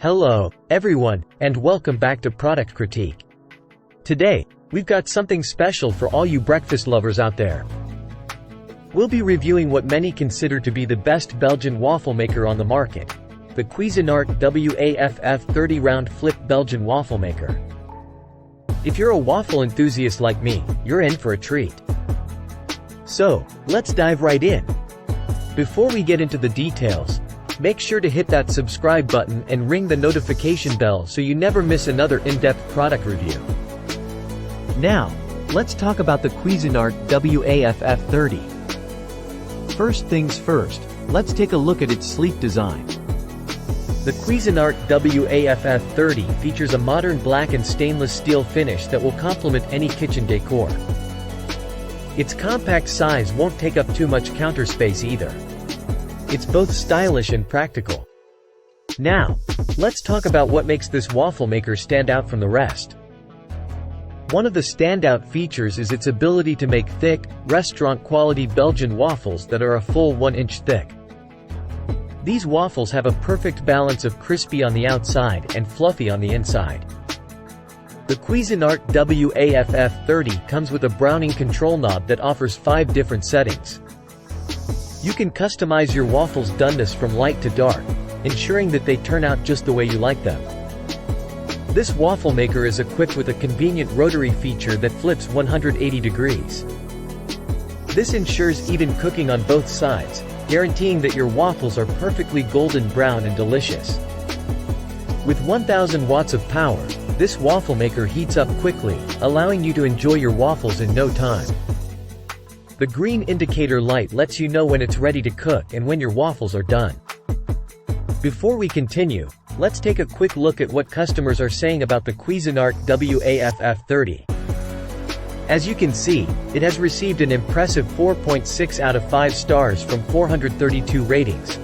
Hello, everyone, and welcome back to Product Critique. Today, we've got something special for all you breakfast lovers out there. We'll be reviewing what many consider to be the best Belgian waffle maker on the market, the Cuisinart WAFF 30 round flip Belgian waffle maker. If you're a waffle enthusiast like me, you're in for a treat. So, let's dive right in. Before we get into the details, make sure to hit that subscribe button and ring the notification bell so you never miss another in-depth product review. Now, let's talk about the Cuisinart WAFF 30. First things first, let's take a look at its sleek design. The Cuisinart WAFF 30 features a modern black and stainless steel finish that will complement any kitchen decor. Its compact size won't take up too much counter space either. It's both stylish and practical. Now, let's talk about what makes this waffle maker stand out from the rest. One of the standout features is its ability to make thick, restaurant-quality Belgian waffles that are a full 1 inch thick. These waffles have a perfect balance of crispy on the outside and fluffy on the inside. The Cuisinart WAFF 30 comes with a browning control knob that offers 5 different settings. You can customize your waffles' doneness from light to dark, ensuring that they turn out just the way you like them. This waffle maker is equipped with a convenient rotary feature that flips 180 degrees. This ensures even cooking on both sides, guaranteeing that your waffles are perfectly golden brown and delicious. With 1000 watts of power, this waffle maker heats up quickly, allowing you to enjoy your waffles in no time. The green indicator light lets you know when it's ready to cook and when your waffles are done. Before we continue, let's take a quick look at what customers are saying about the Cuisinart WAFF 30. As you can see, it has received an impressive 4.6 out of 5 stars from 432 ratings.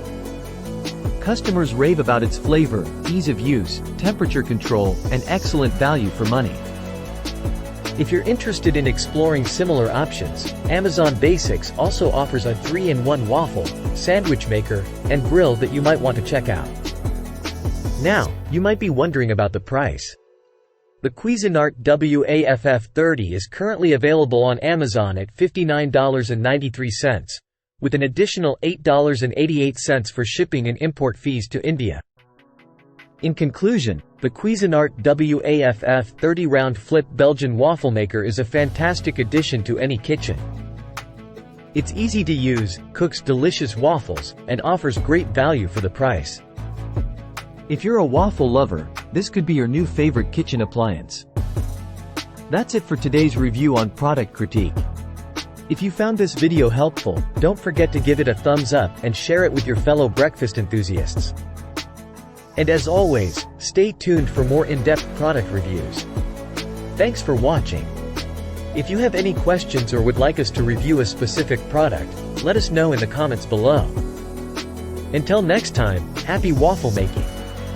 Customers rave about its flavor, ease of use, temperature control, and excellent value for money. If you're interested in exploring similar options, Amazon Basics also offers a 3-in-1 waffle, sandwich maker, and grill that you might want to check out. Now, you might be wondering about the price. The Cuisinart WAFF 30 is currently available on Amazon at $59.93, with an additional $8.88 for shipping and import fees to India. In conclusion, the Cuisinart WAFF 30 round flip Belgian waffle maker is a fantastic addition to any kitchen. It's easy to use, cooks delicious waffles, and offers great value for the price. If you're a waffle lover, this could be your new favorite kitchen appliance. That's it for today's review on Product Critique. If you found this video helpful, don't forget to give it a thumbs up and share it with your fellow breakfast enthusiasts. And as always, stay tuned for more in-depth product reviews. Thanks for watching. If you have any questions or would like us to review a specific product, let us know in the comments below. Until next time, happy waffle making!